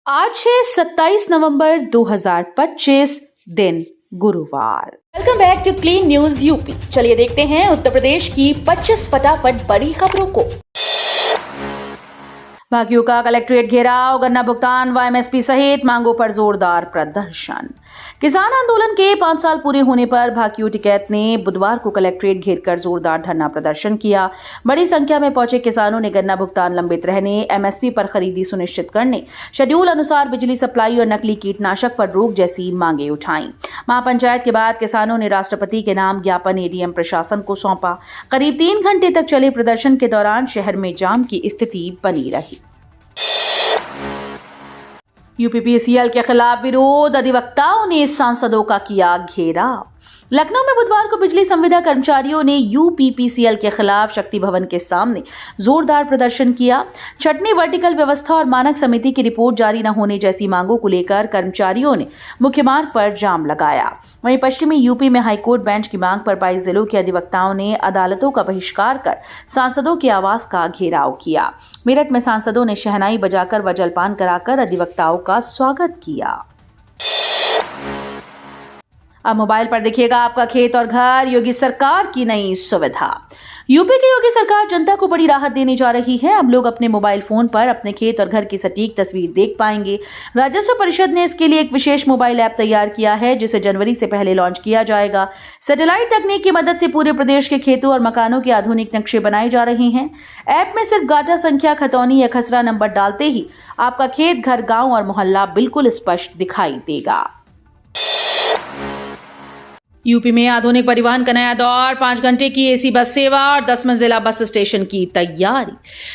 आज है 27 नवंबर 2025 दिन गुरुवार। Welcome back to clean news UP. चलिए देखते हैं उत्तर प्रदेश की 25 फटाफट बड़ी खबरों को। भाकियू का कलेक्ट्रेट घेराव, गन्ना भुगतान व एमएसपी सहित मांगों पर जोरदार प्रदर्शन। किसान आंदोलन के 5 साल पूरे होने पर भाकियू टिकैत ने बुधवार को कलेक्ट्रेट घेरकर जोरदार धरना प्रदर्शन किया। बड़ी संख्या में पहुंचे किसानों ने गन्ना भुगतान लंबित रहने, एमएसपी पर खरीदी सुनिश्चित करने, शेड्यूल अनुसार बिजली सप्लाई और नकली कीटनाशक पर रोक जैसी मांगे उठाई। महापंचायत के बाद किसानों ने राष्ट्रपति के नाम ज्ञापन एडीएम प्रशासन को सौंपा। करीब 3 घंटे तक चले प्रदर्शन के दौरान शहर में जाम की स्थिति बनी रही। यूपीपीसीएल के खिलाफ विरोध, अधिवक्ताओं ने सांसदों का किया घेराव। लखनऊ में बुधवार को बिजली संविदा कर्मचारियों ने यूपीपीसीएल के खिलाफ शक्ति भवन के सामने जोरदार प्रदर्शन किया। छठवीं वर्टिकल व्यवस्था और मानक समिति की रिपोर्ट जारी न होने जैसी मांगों को लेकर कर्मचारियों ने मुख्य मार्ग पर जाम लगाया। वहीं पश्चिमी यूपी में हाईकोर्ट बेंच की मांग पर 22 जिलों के अधिवक्ताओं ने अदालतों का बहिष्कार कर सांसदों के आवास का घेराव किया। मेरठ में सांसदों ने शहनाई बजाकर व जलपान कराकर अधिवक्ताओं का स्वागत किया। अब मोबाइल पर देखिएगा आपका खेत और घर, योगी सरकार की नई सुविधा। यूपी की योगी सरकार जनता को बड़ी राहत देने जा रही है। अब लोग अपने मोबाइल फोन पर अपने खेत और घर की सटीक तस्वीर देख पाएंगे। राजस्व परिषद ने इसके लिए एक विशेष मोबाइल ऐप तैयार किया है, जिसे जनवरी से पहले लॉन्च किया जाएगा। सैटेलाइट तकनीक की मदद से पूरे प्रदेश के खेतों और मकानों के आधुनिक नक्शे बनाए जा रहे हैं। ऐप में सिर्फ गाटा संख्या, खतौनी या खसरा नंबर डालते ही आपका खेत, घर, गाँव और मोहल्ला बिल्कुल स्पष्ट दिखाई देगा। यूपी में आधुनिक परिवहन का नया दौर, 5 घंटे की एसी बस सेवा और 10 मंजिला बस स्टेशन की तैयारी।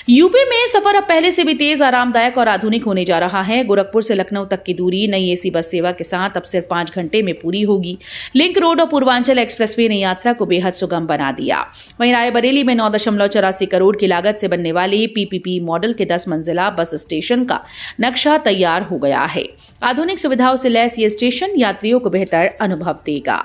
यूपी में सफर अब पहले से भी तेज, आरामदायक और आधुनिक होने जा रहा है। गोरखपुर से लखनऊ तक की दूरी नई एसी बस सेवा के साथ अब सिर्फ 5 घंटे में पूरी होगी। लिंक रोड और पूर्वांचल एक्सप्रेसवे ने यात्रा को बेहद सुगम बना दिया। वहीं रायबरेली में 9.84 करोड़ की लागत से बनने वाली पीपीपी मॉडल के 10 मंजिला बस स्टेशन का नक्शा तैयार हो गया है। आधुनिक सुविधाओं से लैस ये स्टेशन यात्रियों को बेहतर अनुभव देगा।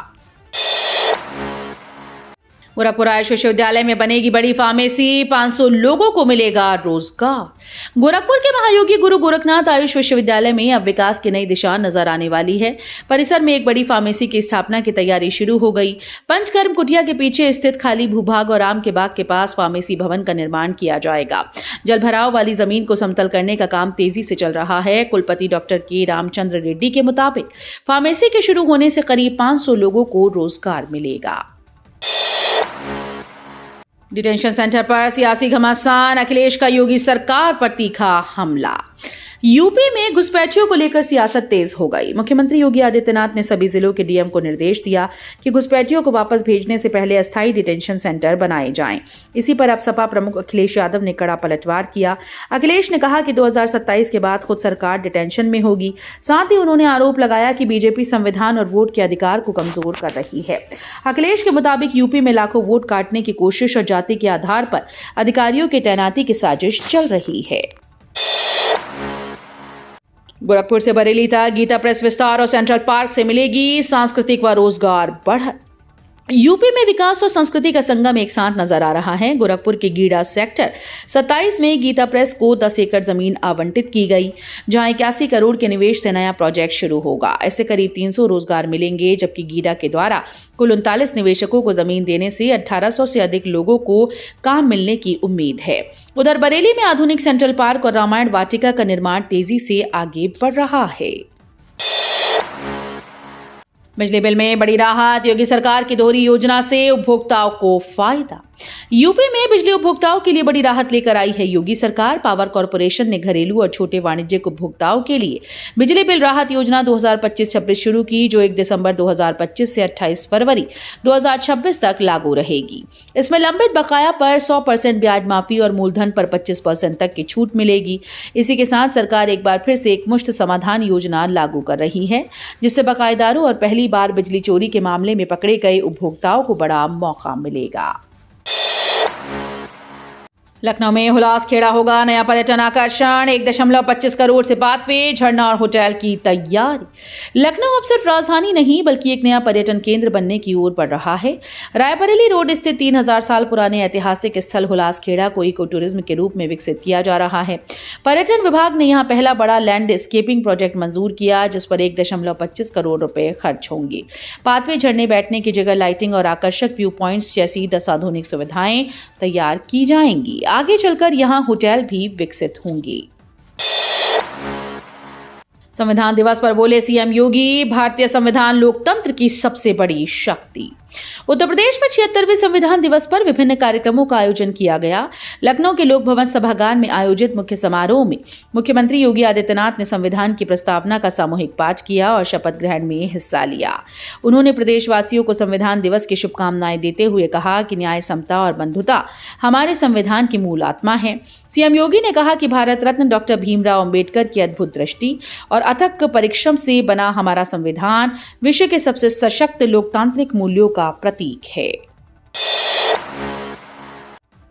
गोरखपुर आयुष विश्वविद्यालय में बनेगी बड़ी फार्मेसी, 500 लोगों को मिलेगा रोजगार। गोरखपुर के महायोगी गुरु गोरखनाथ आयुष विश्वविद्यालय में अब विकास की नई दिशा नजर आने वाली है। परिसर में एक बड़ी फार्मेसी की स्थापना की तैयारी शुरू हो गई। पंचकर्म कुटिया के पीछे स्थित खाली भूभाग और आम के बाग के पास फार्मेसी भवन का निर्माण किया जाएगा। जलभराव वाली जमीन को समतल करने का काम तेजी से चल रहा है। कुलपति डॉक्टर के रामचंद्र रेड्डी के मुताबिक फार्मेसी के शुरू होने से करीब 500 लोगों को रोजगार मिलेगा। डिटेंशन सेंटर पर सियासी घमासान, अखिलेश का योगी सरकार पर तीखा हमला। यूपी में घुसपैठियों को लेकर सियासत तेज हो गई। मुख्यमंत्री योगी आदित्यनाथ ने सभी जिलों के डीएम को निर्देश दिया कि घुसपैठियों को वापस भेजने से पहले अस्थायी डिटेंशन सेंटर बनाए जाएं। इसी पर अब सपा प्रमुख अखिलेश यादव ने कड़ा पलटवार किया। अखिलेश ने कहा कि 2027 के बाद खुद सरकार डिटेंशन में होगी। साथ ही उन्होंने आरोप लगाया कि बीजेपी संविधान और वोट के अधिकार को कमजोर कर रही है। अखिलेश के मुताबिक यूपी में लाखों वोट काटने की कोशिश और जाति के आधार पर अधिकारियों की तैनाती की साजिश चल रही है। गोरखपुर से बरेली तक गीता प्रेस विस्तार और सेंट्रल पार्क से मिलेगी सांस्कृतिक व रोजगार बढ़त। यूपी में विकास और संस्कृति का संगम एक साथ नजर आ रहा है। गोरखपुर के गीड़ा सेक्टर 27 में गीता प्रेस को 10 एकड़ जमीन आवंटित की गई, जहां 81 करोड़ के निवेश से नया प्रोजेक्ट शुरू होगा। ऐसे करीब 300 रोजगार मिलेंगे, जबकि गीड़ा के द्वारा कुल 39 निवेशकों को जमीन देने से 1800 से अधिक लोगों को काम मिलने की उम्मीद है। उधर बरेली में आधुनिक सेंट्रल पार्क और रामायण वाटिका का निर्माण तेजी से आगे बढ़ रहा है। बिजली बिल में बड़ी राहत, योगी सरकार की दोहरी योजना से उपभोक्ताओं को फायदा। यूपी में बिजली उपभोक्ताओं के लिए बड़ी राहत लेकर आई है योगी सरकार। पावर कॉर्पोरेशन ने घरेलू और छोटे वाणिज्यिक उपभोक्ताओं के लिए बिजली बिल राहत योजना 2025-26 शुरू की, जो 1 दिसंबर 2025 से 28 फरवरी 2026 तक लागू रहेगी। इसमें लंबित बकाया पर 100% ब्याज माफी और मूलधन पर 25% तक की छूट मिलेगी। इसी के साथ सरकार एक बार फिर से एक मुश्त समाधान योजना लागू कर रही है, जिससे बकायेदारों और पहली बार बिजली चोरी के मामले में पकड़े गए उपभोक्ताओं को बड़ा मौका मिलेगा। लखनऊ में हुलासखेड़ा होगा नया पर्यटन आकर्षण 1.25 करोड़ से पाथवे झरना और होटल की तैयारी। लखनऊ अब सिर्फ राजधानी नहीं बल्कि एक नया पर्यटन केंद्र बनने की ओर बढ़ रहा है। रायबरेली रोड स्थित 3000 साल पुराने ऐतिहासिक स्थल हुलासखेड़ा को इको टूरिज्म के रूप में विकसित किया जा रहा है। पर्यटन विभाग ने यहां पहला बड़ा लैंडस्केपिंग प्रोजेक्ट मंजूर किया जिस पर 1.25 करोड़ रुपए खर्च होंगे। पाथवे झरने बैठने की जगह लाइटिंग और आकर्षक व्यू पॉइंट्स जैसी 10 आधुनिक सुविधाएं तैयार की जाएंगी। आगे चलकर यहां होटल भी विकसित होंगे। संविधान दिवस पर बोले सीएम योगी, भारतीय संविधान लोकतंत्र की सबसे बड़ी शक्ति। उत्तर प्रदेश में 76वें संविधान दिवस पर विभिन्न कार्यक्रमों का आयोजन किया गया। लखनऊ के लोक भवन सभागार में आयोजित मुख्य समारोह में मुख्यमंत्री योगी आदित्यनाथ ने संविधान की प्रस्तावना का सामूहिक पाठ किया और शपथ ग्रहण में हिस्सा लिया। उन्होंने प्रदेशवासियों को संविधान दिवस की शुभकामनाएं देते हुए कहा कि न्याय, समता और बंधुता हमारे संविधान की मूल आत्मा है। सीएम योगी ने कहा कि भारत रत्न डॉक्टर भीमराव अंबेडकर की अद्भुत दृष्टि और अथक परिश्रम से बना हमारा संविधान विश्व के सबसे सशक्त लोकतांत्रिक मूल्यों का प्रतीक है।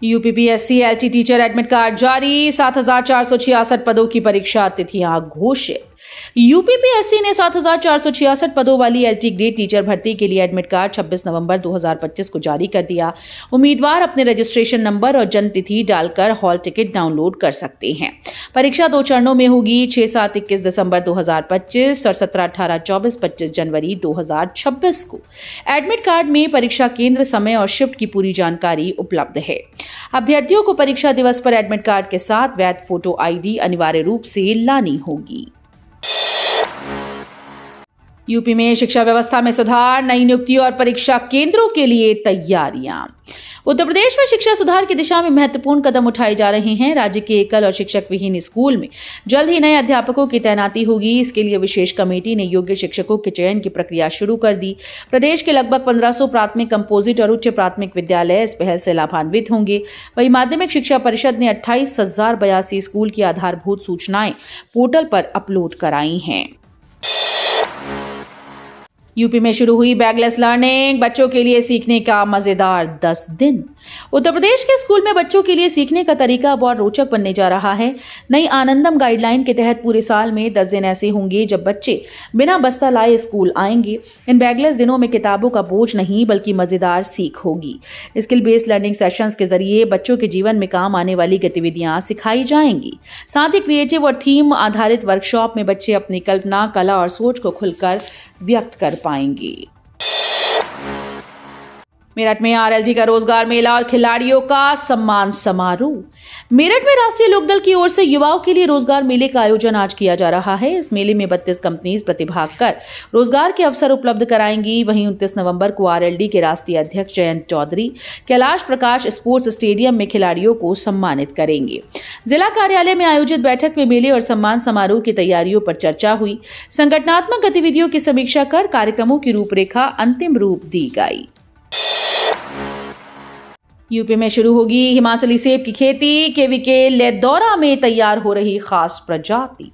UPPSC LT teacher admit card जारी, 7466 पदों की परीक्षा तिथियां घोषित। यूपीपीएससी ने 7466 पदों वाली एलटी ग्रेड टीचर भर्ती के लिए एडमिट कार्ड 26 नवंबर 2025 को जारी कर दिया। उम्मीदवार अपने रजिस्ट्रेशन नंबर और जन्म तिथि डालकर हॉल टिकट डाउनलोड कर सकते हैं। परीक्षा 2 चरणों में होगी, 6-7-21 दिसंबर 2025 और 17-18-24-25 जनवरी 2026 को। एडमिट कार्ड में परीक्षा केंद्र, समय और शिफ्ट की पूरी जानकारी उपलब्ध है। अभ्यर्थियों को परीक्षा दिवस पर एडमिट कार्ड के साथ वैध फोटो आईडी अनिवार्य रूप से लानी होगी। यूपी में शिक्षा व्यवस्था में सुधार, नई नियुक्तियों और परीक्षा केंद्रों के लिए तैयारियां। उत्तर प्रदेश में शिक्षा सुधार की दिशा में महत्वपूर्ण कदम उठाए जा रहे हैं। राज्य के एकल और शिक्षक विहीन स्कूल में जल्द ही नए अध्यापकों की तैनाती होगी। इसके लिए विशेष कमेटी ने योग्य शिक्षकों के चयन की प्रक्रिया शुरू कर दी। प्रदेश के लगभग 1500 प्राथमिक, कंपोजिट और उच्च प्राथमिक विद्यालय इस पहल से लाभान्वित होंगे। वहीं माध्यमिक शिक्षा परिषद ने 28,082 स्कूल की आधारभूत सूचनाएं पोर्टल पर अपलोड कराई हैं। यूपी में शुरू हुई बैगलेस लर्निंग, बच्चों के लिए सीखने का मजेदार 10 दिन। उत्तर प्रदेश के स्कूल में बच्चों के लिए सीखने का तरीका अब और रोचक बनने जा रहा है। नई आनंदम गाइडलाइन के तहत पूरे साल में 10 दिन ऐसे होंगे जब बच्चे बिना बस्ता लाए स्कूल आएंगे। इन बैगलेस दिनों में किताबों का बोझ नहीं बल्कि मजेदार सीख होगी। स्किल बेस्ड लर्निंग सेशंस के जरिए बच्चों के जीवन में काम आने वाली गतिविधियां सिखाई जाएंगी। साथ ही क्रिएटिव और थीम आधारित वर्कशॉप में बच्चे अपनी कल्पना, कला और सोच को खुलकर व्यक्त कर पाएंगे। मेरठ में आरएलजी का रोजगार मेला और खिलाड़ियों का सम्मान समारोह। मेरठ में राष्ट्रीय लोकदल की ओर से युवाओं के लिए रोजगार मेले का आयोजन आज किया जा रहा है। इस मेले में 32 कंपनीज प्रतिभाग कर रोजगार के अवसर उपलब्ध कराएंगी। वहीं 29 नवंबर को आरएलडी के राष्ट्रीय अध्यक्ष जयंत चौधरी कैलाश प्रकाश स्पोर्ट्स स्टेडियम में खिलाड़ियों को सम्मानित करेंगे। जिला कार्यालय में आयोजित बैठक में मेले और सम्मान समारोह की तैयारियों पर चर्चा हुई। संगठनात्मक गतिविधियों की समीक्षा कर कार्यक्रमों की रूपरेखा अंतिम रूप दी गई। यूपी में शुरू होगी हिमाचली सेब की खेती, केवीके लेदौरा में तैयार हो रही खास प्रजाति।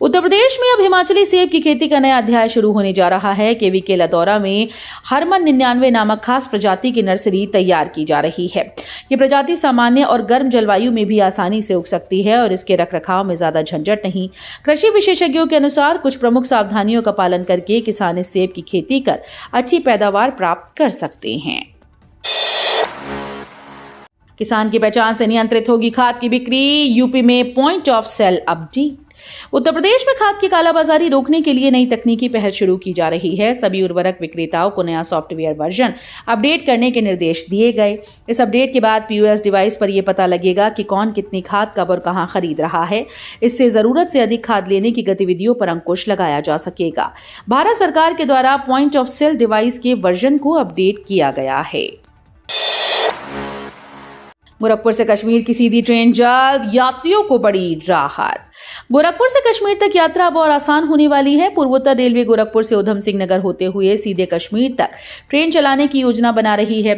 उत्तर प्रदेश में अब हिमाचली सेब की खेती का नया अध्याय शुरू होने जा रहा है। केवीके लेदौरा में हरमन 99 नामक खास प्रजाति की नर्सरी तैयार की जा रही है। ये प्रजाति सामान्य और गर्म जलवायु में भी आसानी से उग सकती है और इसके रखरखाव में ज्यादा झंझट नहीं। कृषि विशेषज्ञों के अनुसार कुछ प्रमुख सावधानियों का पालन करके किसान इस सेब की खेती कर अच्छी पैदावार प्राप्त कर सकते हैं। किसान की पहचान से नियंत्रित होगी खाद की बिक्री, यूपी में point of cell update. Uttar Pradesh में खाद की कालाबाजारी रोकने के लिए नई तकनीकी पहल शुरू की जा रही है। सभी उर्वरक विक्रेताओं को नया सॉफ्टवेयर वर्जन अपडेट करने के निर्देश दिए गए। इस अपडेट के बाद पीओएस डिवाइस पर यह पता लगेगा कि कौन कितनी खाद कब और कहां खरीद रहा है। इससे जरूरत से अधिक खाद लेने की गतिविधियों पर अंकुश लगाया जा सकेगा। भारत सरकार के द्वारा पॉइंट ऑफ सेल डिवाइस के वर्जन को अपडेट किया गया है। गोरखपुर से कश्मीर की सीधी ट्रेन जल्द, यात्रियों को बड़ी राहत। गोरखपुर से कश्मीर तक यात्रा अब और आसान होने वाली है। पूर्वोत्तर रेलवे गोरखपुर से उधम सिंह नगर होते हुए सीधे कश्मीर तक ट्रेन चलाने की योजना बना रही है।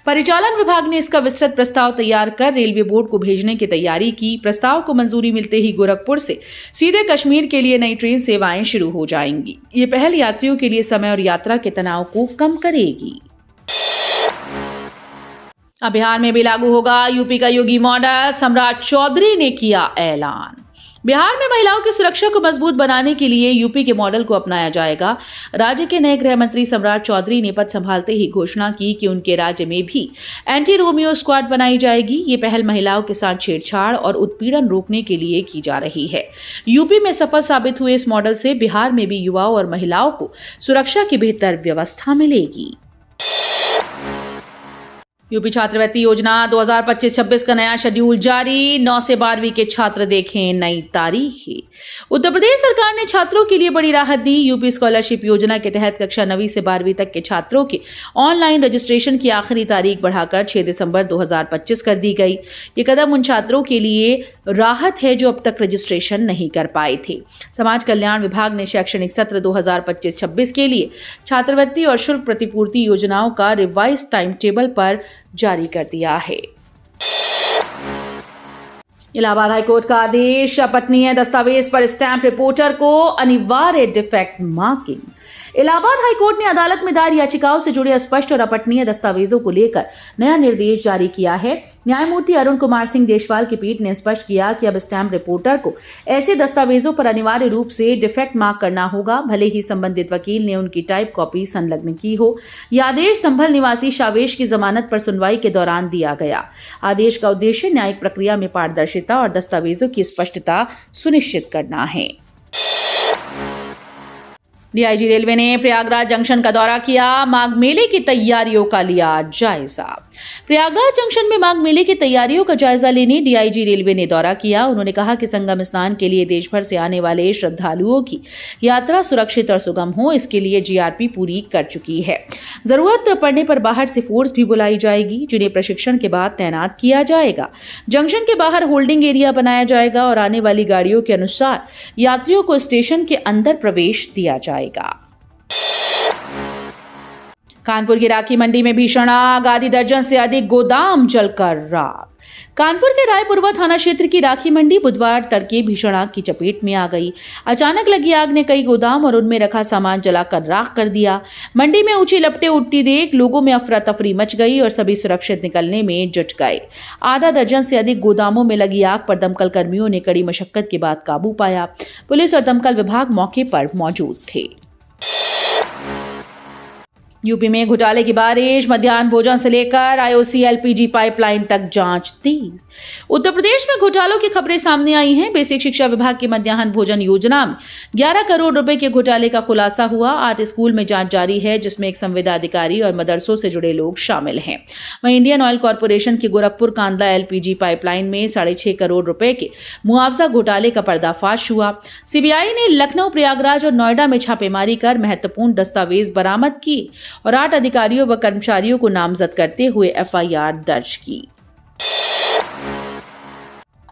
परिचालन विभाग ने इसका विस्तृत प्रस्ताव तैयार कर रेलवे बोर्ड को भेजने की तैयारी की। प्रस्ताव को मंजूरी मिलते ही गोरखपुर से सीधे कश्मीर के लिए नई ट्रेन सेवाएं शुरू हो जाएंगी। ये पहल यात्रियों के लिए समय और यात्रा के तनाव को कम करेगी। अब बिहार में भी लागू होगा यूपी का योगी मॉडल, सम्राट चौधरी ने किया ऐलान। बिहार में महिलाओं की सुरक्षा को मजबूत बनाने के लिए यूपी के मॉडल को अपनाया जाएगा। राज्य के नए गृह मंत्री सम्राट चौधरी ने पद संभालते ही घोषणा की कि उनके राज्य में भी एंटी रोमियो स्क्वाड बनाई जाएगी। ये पहल महिलाओं के साथ छेड़छाड़ और उत्पीड़न रोकने के लिए की जा रही है। यूपी में सफल साबित हुए इस मॉडल से बिहार में भी युवाओं और महिलाओं को सुरक्षा की बेहतर व्यवस्था मिलेगी। यूपी छात्रवृत्ति योजना 2025-26 का नया शेड्यूल जारी। 9 से 12वीं के छात्र देखें नई तारीखें। उत्तर प्रदेश सरकार ने छात्रों के लिए बड़ी राहत दी। यूपी स्कॉलरशिप योजना के तहत कक्षा 9वीं से 12वीं तक के छात्रों के ऑनलाइन रजिस्ट्रेशन की आखिरी तारीख बढ़ाकर 6 दिसंबर 2025 कर दी गई। ये कदम उन छात्रों के लिए राहत है जो अब तक रजिस्ट्रेशन नहीं कर पाए थे। समाज कल्याण विभाग ने शैक्षणिक सत्र 2025-26 के लिए छात्रवृत्ति और शुल्क प्रतिपूर्ति योजनाओं का रिवाइज टाइम टेबल पर जारी कर दिया है। इलाहाबाद हाईकोर्ट का आदेश, अपठनीय दस्तावेज पर स्टैंप रिपोर्टर को अनिवार्य डिफेक्ट मार्किंग। इलाहाबाद हाईकोर्ट ने अदालत में दायर याचिकाओं से जुड़े अस्पष्ट और अपठनीय दस्तावेजों को लेकर नया निर्देश जारी किया है। न्यायमूर्ति अरुण कुमार सिंह देशवाल की पीठ ने स्पष्ट किया कि अब स्टैंप रिपोर्टर को ऐसे दस्तावेजों पर अनिवार्य रूप से डिफेक्ट मार्क करना होगा, भले ही संबंधित वकील ने उनकी टाइप कॉपी संलग्न की हो। यह आदेश संभल निवासी शावेश की जमानत पर सुनवाई के दौरान दिया गया। आदेश का उद्देश्य न्यायिक प्रक्रिया में पारदर्शिता और दस्तावेजों की स्पष्टता सुनिश्चित करना है। डीआईजी रेलवे ने प्रयागराज जंक्शन का दौरा किया, माघ मेले की तैयारियों का लिया जायजा। प्रयागराज जंक्शन में माघ मेले की तैयारियों का जायजा लेने डीआईजी रेलवे ने दौरा किया। उन्होंने कहा कि संगम स्नान के लिए देश भर से आने वाले श्रद्धालुओं की यात्रा सुरक्षित और सुगम हो, इसके लिए जीआरपी पूरी कर चुकी है। जरूरत पड़ने पर बाहर से फोर्स भी बुलाई जाएगी, जिन्हें प्रशिक्षण के बाद तैनात किया जाएगा। जंक्शन के बाहर होल्डिंग एरिया बनाया जाएगा और आने वाली गाड़ियों के अनुसार यात्रियों को स्टेशन के अंदर प्रवेश दिया जाएगा। कानपुर की राखी मंडी में भीषण आग, आधी दर्जन से अधिक गोदाम जलकर राख। कानपुर के रायपुरवा थाना क्षेत्र की राखी मंडी बुधवार तड़के भीषण आग की चपेट में आ गई। अचानक लगी आग ने कई गोदाम और उनमें रखा सामान जलाकर राख कर दिया। मंडी में ऊंची लपटें उठती देख लोगों में अफरा तफरी मच गई और सभी सुरक्षित निकलने में जुट गए। आधा दर्जन से अधिक गोदामों में लगी आग पर दमकल कर्मियों ने कड़ी मशक्कत के बाद काबू पाया। पुलिस और दमकल विभाग मौके पर मौजूद थे। यूपी में घोटाले की बारिश, मध्याह्न भोजन से लेकर आईओसी एलपीजी पाइपलाइन तक जांच तेज। उत्तर प्रदेश में घोटालों की खबरें सामने आई हैं। बेसिक शिक्षा विभाग की मध्याह्न भोजन योजना में 11 करोड़ रुपए के घोटाले का खुलासा हुआ। 8 स्कूल में जांच जारी है, जिसमें एक संविदा अधिकारी और मदरसों से जुड़े लोग शामिल हैं। वहीं इंडियन ऑयल कॉर्पोरेशन की गोरखपुर कांदला एलपीजी पाइपलाइन में 6.5 करोड़ रुपए के मुआवजा घोटाले का पर्दाफाश हुआ। सीबीआई ने लखनऊ, प्रयागराज और नोएडा में छापेमारी कर महत्वपूर्ण दस्तावेज बरामद किए और 8 अधिकारियों व कर्मचारियों को नामजद करते हुए एफआईआर दर्ज की।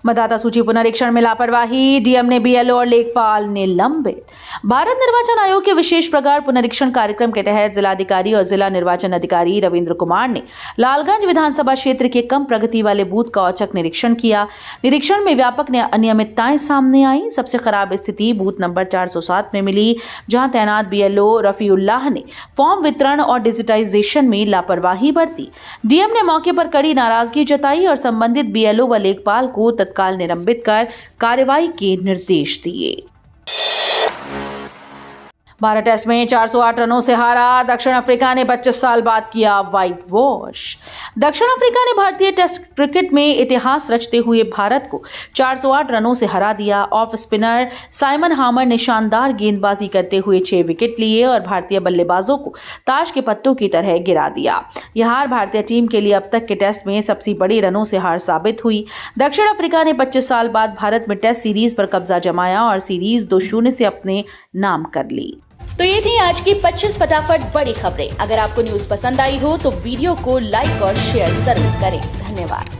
मतदाता सूची पुनरीक्षण में लापरवाही, डीएम ने बीएलओ और लेखपाल निलंबित। भारत निर्वाचन आयोग के विशेष प्रकार पुनरीक्षण कार्यक्रम के तहत जिलाधिकारी और जिला निर्वाचन अधिकारी रविंद्र कुमार ने लालगंज विधानसभा क्षेत्र के कम प्रगति वाले बूथ का औचक निरीक्षण किया। निरीक्षण में व्यापक अनियमितताएं सामने आई। सबसे खराब स्थिति बूथ नंबर 407 में मिली, जहां तैनात बीएलओ रफीउल्लाह ने फॉर्म वितरण और डिजिटाइजेशन में लापरवाही बरती। डीएम ने मौके पर कड़ी नाराजगी जताई और संबंधित बीएलओ व लेखपाल को तत्काल निलंबित कर कार्रवाई के निर्देश दिए। भारत टेस्ट में 408 रनों से हारा, दक्षिण अफ्रीका ने 25 साल बाद किया व्हाइट वॉश। दक्षिण अफ्रीका ने भारतीय टेस्ट क्रिकेट में इतिहास रचते हुए भारत को 408 रनों से हरा दिया। ऑफ स्पिनर साइमन हामर ने शानदार गेंदबाजी करते हुए 6 विकेट लिए और भारतीय बल्लेबाजों को ताश के पत्तों की तरह गिरा दिया। यह हार भारतीय टीम के लिए अब तक के टेस्ट में सबसे बड़ी रनों से हार साबित हुई। दक्षिण अफ्रीका ने 25 साल बाद भारत में टेस्ट सीरीज पर कब्जा जमाया और सीरीज 2-0 से अपने नाम कर ली। तो ये थी आज की 25 फटाफट बड़ी खबरें। अगर आपको न्यूज पसंद आई हो तो वीडियो को लाइक और शेयर जरूर करें। धन्यवाद।